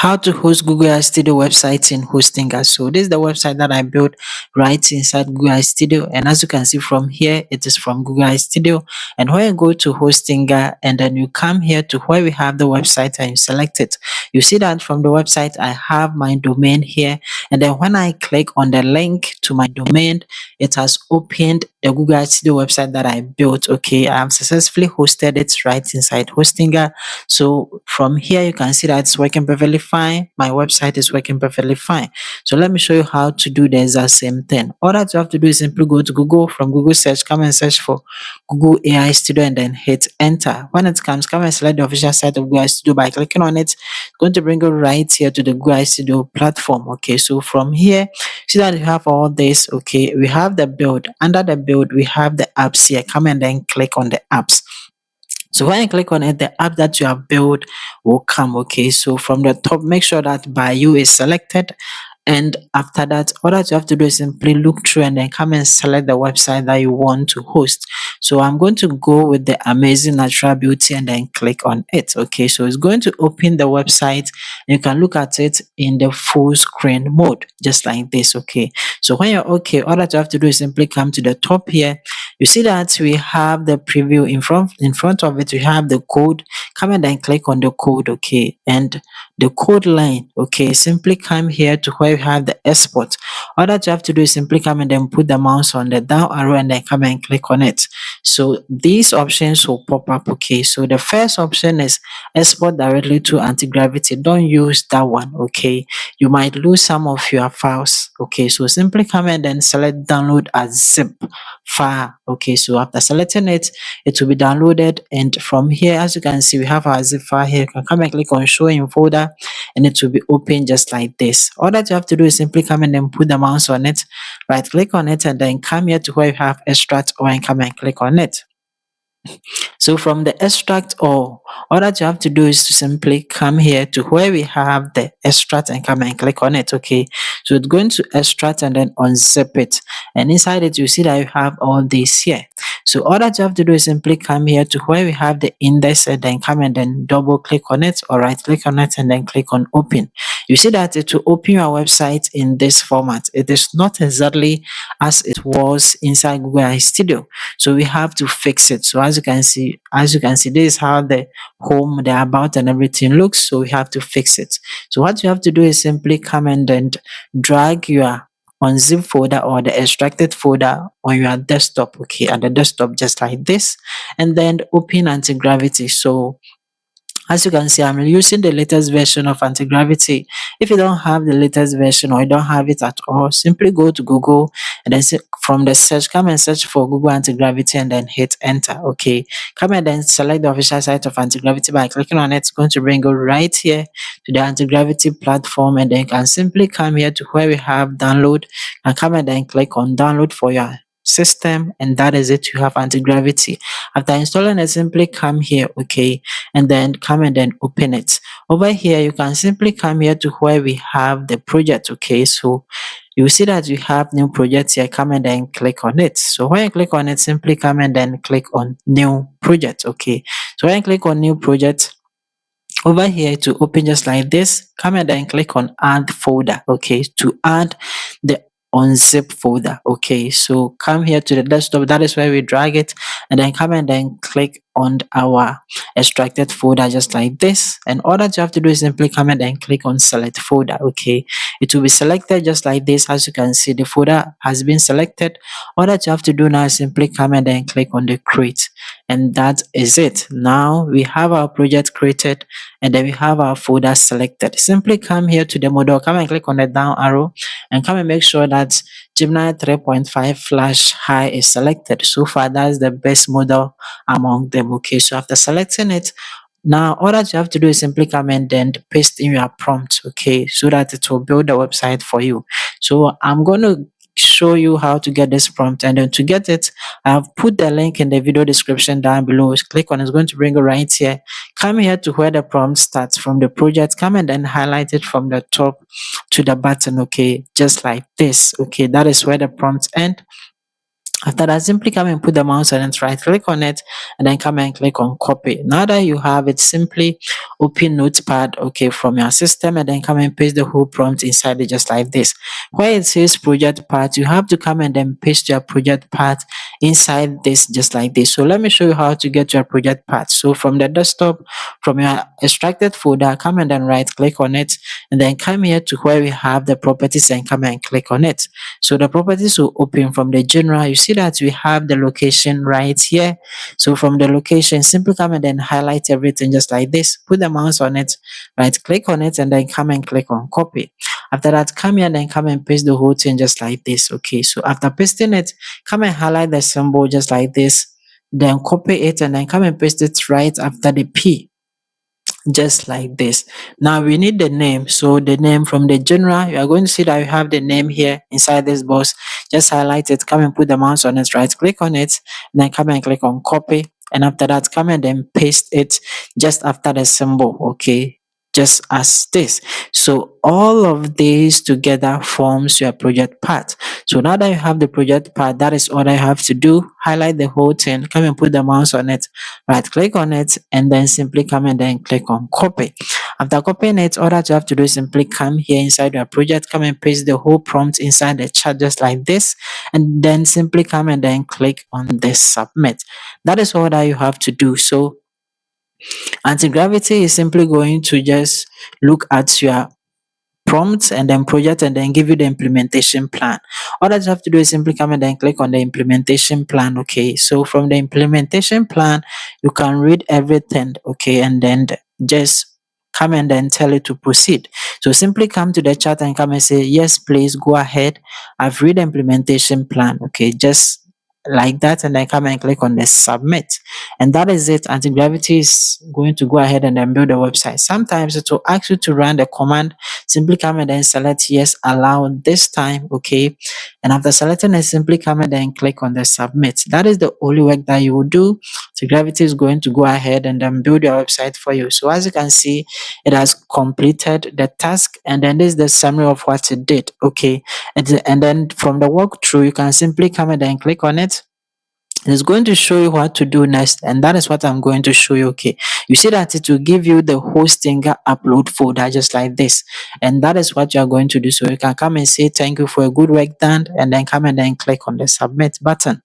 How to host Google AI Studio website in Hostinga. So this is the website that I built right inside Google AI Studio, and as you can see from here, it is from Google AI Studio. And when you go to Hostinga and then you come here to where we have the website and you select it, you see that from the website I have my domain here, and then when I click on the link to my domain, it has opened the Google AI Studio website that I built. Okay, I have successfully hosted it right inside Hostinga. So from here, you can see that it's working perfectly fine. My website is working perfectly fine. So let me show you how to do the exact same thing. All that you have to do is simply go to Google. From Google search, come and search for Google AI Studio and then hit enter. When it comes, come and select the official site of Google AI Studio by clicking on it. It's going to bring you right here to the Google AI Studio platform. Okay, so from here, see that you have all this. Okay, we have the build. Under the build, we have the apps here. Come and then click on the apps. So when you click on it, the app that you have built will come. Okay, so from the top, make sure that by you is selected. And after that, all that you have to do is simply look through and then come and select the website that you want to host. So I'm going to go with the Amazing Natural Beauty and then click on it. Okay, so it's going to open the website. You can look at it in the full screen mode, just like this. Okay, so when you're okay, all that you have to do is simply come to the top here. You see that we have the preview in front of it. We have the code. Come and then click on the code. Okay, and the code line. Okay, simply come here to where you have the export. All that you have to do is simply come and then put the mouse on the down arrow and then come and click on it. So these options will pop up. Okay, so the first option is export directly to anti-gravity. Don't use that one. Okay, you might lose some of your files. Okay, so simply come and then select download as zip file. Okay, so after selecting it, it will be downloaded, and from here, as you can see, we have our zip file here. You can come and click on show in folder and it will be open just like this. All that you have to do is simply come and then put the mouse on it, right click on it, and then come here to where you have extract or and come and click on it. So from the extract all that you have to do is to simply come here to where we have the extract and come and click on it. Okay, so it's going to extract and then unzip it, and inside it you see that you have all this here. So all that you have to do is simply come here to where we have the index and then come and then double click on it or right click on it and then click on open. You see that it will open your website in this format. It is not exactly as it was inside Google AI Studio, so we have to fix it. So as you can see, this is how the home, the about and everything looks. So we have to fix it. So what you have to do is simply come and then drag your unzip folder or the extracted folder on your desktop. Okay, at the desktop just like this, and then open anti-gravity. So as you can see, I'm using the latest version of anti-gravity. If you don't have the latest version or you don't have it at all, simply go to Google and then from the search, come and search for Google anti-gravity and then hit enter. Okay, come and then select the official site of anti-gravity by clicking on it. It's going to bring you right here to the anti-gravity platform, and then you can simply come here to where we have download and come and then click on download for your system, and that is it. You have anti-gravity. After installing it, simply come here. Okay, and then come and then open it. Over here, you can simply come here to where we have the project. Okay, so you see that we have new project here. Come and then click on it. So when you click on it, simply come and then click on new project. Okay, so when you click on new project, over here to open just like this, come and then click on add folder. Okay, to add the unzip folder. Okay, so come here to the desktop. That is where we drag it, and then come and then click on our extracted folder just like this. And all that you have to do is simply come and then click on select folder. Okay, it will be selected just like this. As you can see, the folder has been selected. All that you have to do now is simply come and then click on the create, and that is it. Now we have our project created, and then we have our folder selected. Simply come here to the model, come and click on the down arrow, and come and make sure that Gemini 3.5 Flash High is selected. So far, that's the best model among them. Okay, so after selecting it, now all that you have to do is simply come and then paste in your prompt. Okay, so that it will build the website for you. So I'm going to show you how to get this prompt, and then to get it, I've put the link in the video description down below. Click on it. It's going to bring you right here. Come here to where the prompt starts from the project. Come and then highlight it from the top to the button. Okay, just like this. Okay, that is where the prompt ends. After that, simply come and put the mouse on it, right click on it, and then come and click on copy. Now that you have it, simply open Notepad, okay, from your system, and then come and paste the whole prompt inside it just like this. Where it says project path, you have to come and then paste your project path inside this just like this. So let me show you how to get your project path. So from the desktop, from your extracted folder, come and then right click on it, and then come here to where we have the properties and come and click on it. So the properties will open. From the general, you see that we have the location right here. So from the location, simply come and then highlight everything just like this. Put the mouse on it, right click on it, and then come and click on copy. After that, come here and then come and paste the whole thing just like this. Okay, so after pasting it, come and highlight the symbol just like this. Then copy it and then come and paste it right after the P just like this. Now we need the name. So the name from the general, you are going to see that you have the name here inside this box. Just highlight it, come and put the mouse on it, right click on it, then come and click on copy. And after that, come and then paste it just after the symbol. Okay, just as this. So all of these together forms your project path. So now that you have the project path, that is all I have to do. Highlight the whole thing, come and put the mouse on it, right click on it, and then simply come and then click on copy. After copying it, all that you have to do is simply come here inside your project, come and paste the whole prompt inside the chat just like this, and then simply come and then click on this submit. That is all that you have to do. So anti-gravity is simply going to just look at your prompts and then project and then give you the implementation plan. All that you have to do is simply come and then click on the implementation plan. Okay, so from the implementation plan, you can read everything. Okay, and then just come and then tell it to proceed. So simply come to the chat and come and say, yes, please go ahead. I've read the implementation plan. Okay, just like that, and then come and click on the submit, and that is it. Anti-gravity is going to go ahead and then build a website. Sometimes it will ask you to run the command. Simply come and then select yes, allow this time. Okay, and after selecting it, simply come and then click on the submit. That is the only work that you will do. Anti-gravity is going to go ahead and then build your website for you. So as you can see, it has completed the task, and then this is the summary of what it did. Okay, and then from the walkthrough, you can simply come and then click on it. It's going to show you what to do next, and that is what I'm going to show you. Okay, you see that it will give you the Hostinger upload folder just like this, and that is what you are going to do. So you can come and say thank you for a good work done, and then come and then click on the submit button.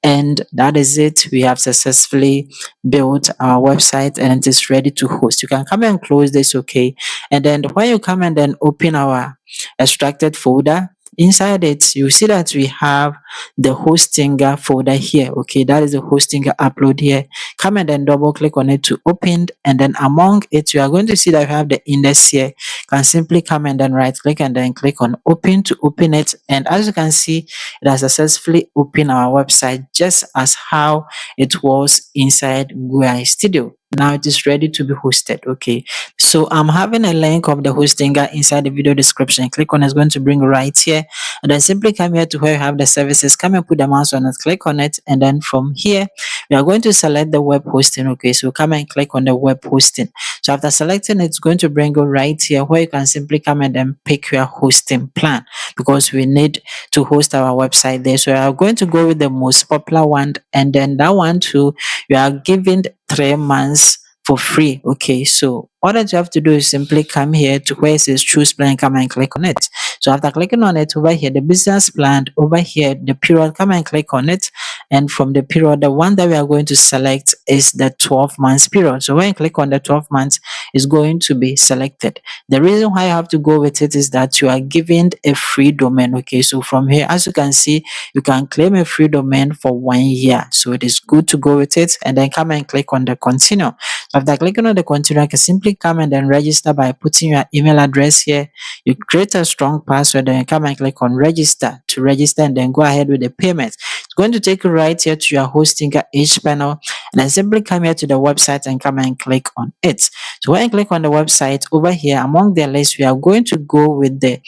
And that is it. We have successfully built our website and it is ready to host. You can come and close this. Okay, and then when you come and then open our extracted folder, inside it you see that we have the Hostinger folder here. Okay, that is the Hostinger upload here. Come and then double click on it to open, and then among it you are going to see that we have the index here. You can simply come and then right click and then click on open to open it, and as you can see, it has successfully opened our website just as how it was inside Google Studio. Now it is ready to be hosted. Okay, so I'm having a link of the Hostinger inside the video description. Click on it, it's going to bring you right here, and then simply come here to where you have the services. Come and put the mouse on it, click on it, and then from here we are going to select the web hosting. Okay, so come and click on the web hosting. So after selecting it, it's going to bring you right here where you can simply come and then pick your hosting plan, because we need to host our website there. So we are going to go with the most popular one, and then that one too, you are given 3 months for free. Okay, so all that you have to do is simply come here to where it says choose plan, come and click on it. So after clicking on it, over here the business plan, over here the period, come and click on it, and from the period, the one that we are going to select is the 12 months period. So when you click on the 12 months, it's going to be selected. The reason why you have to go with it is that you are given a free domain. Okay, so from here, as you can see, you can claim a free domain for 1 year. So it is good to go with it, and then come and click on the continue. So after clicking on the continue, you can simply come and then register by putting your email address here. You create a strong password, then you come and click on register to register, and then go ahead with the payment. It's going to take you right here to your Hostinger H panel, and then simply come here to the website and come and click on it. So when you click on the website, over here among the list, we are going to go with the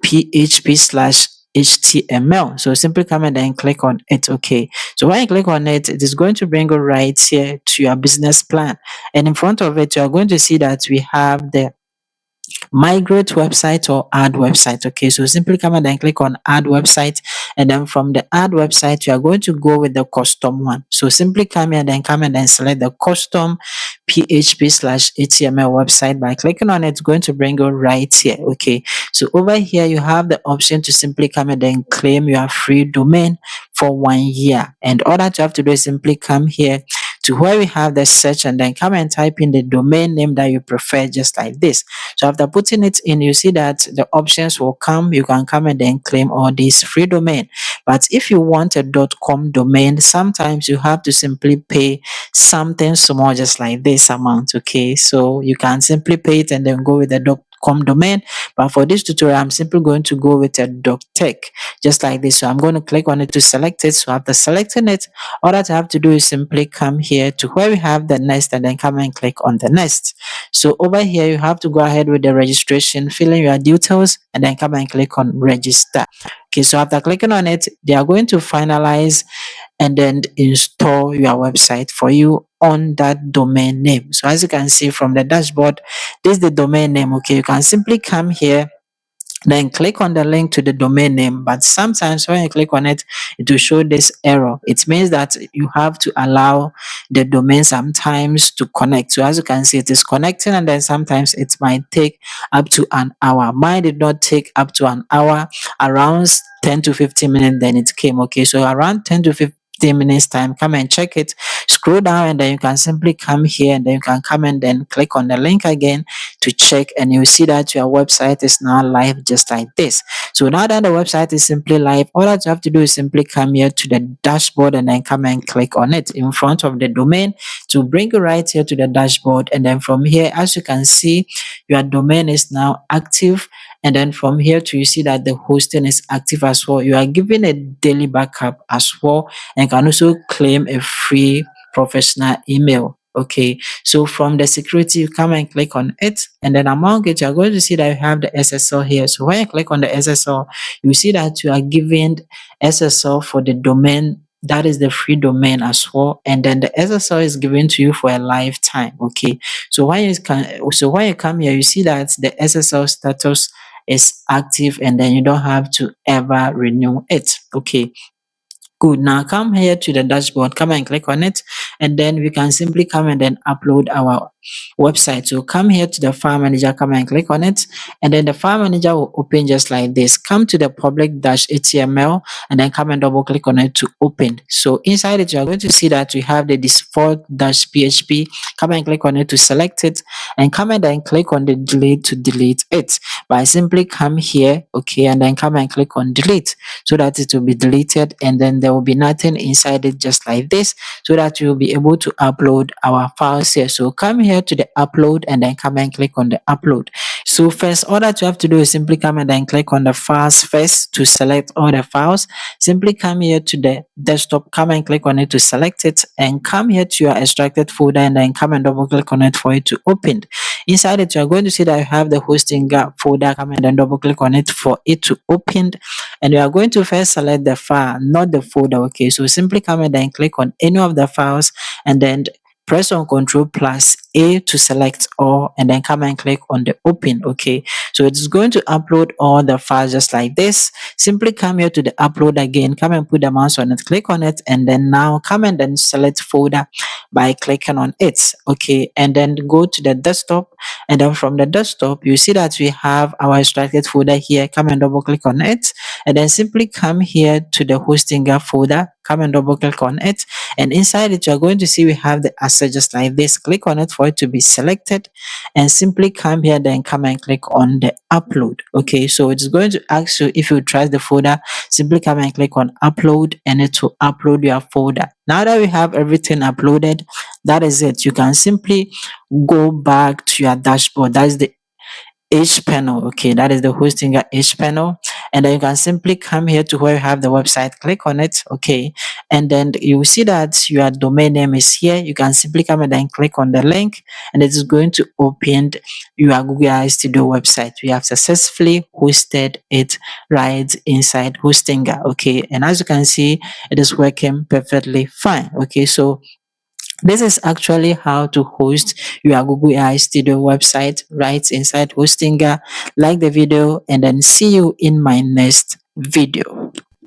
PHP/HTML. So simply come and then click on it. Okay, so when you click on it, it is going to bring you right here to your business plan, and in front of it you are going to see that we have the migrate website or add website. Okay, so simply come and then click on add website, and then from the add website you are going to go with the custom one. So simply come here, then come and then select the custom php/html website. By clicking on it, it's going to bring you right here. Okay, so over here you have the option to simply come and then claim your free domain for 1 year, and all that you have to do is simply come here to where we have the search, and then come and type in the domain name that you prefer, just like this. So after putting it in, you see that the options will come. You can come and then claim all these free domain. But if you want a .com domain, sometimes you have to simply pay something small, just like this amount. Okay, so you can simply pay it and then go with the .com domain. But for this tutorial, I'm simply going to go with a .tech, just like this. So I'm going to click on it to select it. So after selecting it, all that I have to do is simply come here to where we have the next, and then come and click on the next. So over here, you have to go ahead with the registration, fill in your details, and then come and click on register. Okay, so after clicking on it, they are going to finalize and then install your website for you on that domain name. So as you can see from the dashboard, this is the domain name. Okay, you can simply come here, then click on the link to the domain name. But sometimes when you click on it, it will show this error. It means that you have to allow the domain sometimes to connect. So as you can see, it is connecting, and then sometimes it might take up to an hour. Mine did not take up to an hour, around 10 to 15 minutes, then it came. Okay, so around 10 to 15 minutes time, come and check it, scroll down, and then you can simply come here, and then you can come and then click on the link again to check, and you'll see that your website is now live, just like this. So now that the website is simply live, all that you have to do is simply come here to the dashboard, and then come and click on it in front of the domain to bring you right here to the dashboard. And then from here, as you can see, your domain is now active. And then from here to, you see that the hosting is active as well. You are given a daily backup as well, and can also claim a free professional email. Okay, so from the security, you come and click on it, and then among it, you're going to see that you have the SSL here. So when you click on the SSL, you see that you are given SSL for the domain. That is the free domain as well, and then the SSL is given to you for a lifetime. Okay, so when you come here, you see that the SSL status is active, and then you don't have to ever renew it. Okay, good. Now come here to the dashboard, come and click on it, and then we can simply come and then upload our website. So come here to the file manager, come and click on it, and then the file manager will open just like this. Come to the public-html, and then come and double click on it to open. So inside it, you are going to see that we have the default-php. Come and click on it to select it, and come and then click on the delete to delete it. By simply come here, okay, and then come and click on delete, so that it will be deleted, and then there will be nothing inside it, just like this, so that you'll be able to upload our files here. So come here to the upload, and then come and click on the upload. So first, all that you have to do is simply come and then click on the files first to select all the files. Simply come here to the desktop, come and click on it to select it, and come here to your extracted folder, and then come and double click on it for it to open. Inside it, you are going to see that you have the hosting folder. Come and then double click on it for it to open, and you are going to first select the file, not the folder. Okay, so simply come and then click on any of the files, and then press on Ctrl+A to select all, and then come and click on the open. Okay, so it's going to upload all the files just like this. Simply come here to the upload again, come and put the mouse on it, click on it, and then now come and then select folder by clicking on it. Okay, and then go to the desktop, and then from the desktop you see that we have our extracted folder here. Come and double click on it, and then simply come here to the hosting folder, come and double click on it, and inside it you're going to see we have the asset just like this. Click on it for it to be selected, and simply come here, then come and click on the upload. Okay, so it's going to ask you if you trust the folder. Simply come and click on upload, and it will upload your folder. Now that we have everything uploaded, that is it. You can simply go back to your dashboard. That is the H panel. Okay, that is the hosting H panel, and then you can simply come here to where you have the website, click on it. Okay, and then you will see that your domain name is here. You can simply come and then click on the link, and it is going to open your Google AI Studio website. We have successfully hosted it right inside Hostinger. Okay, and as you can see, it is working perfectly fine. Okay, so This is actually how to host your Google AI Studio website right inside Hostinga. Like the video and then see you in my next video.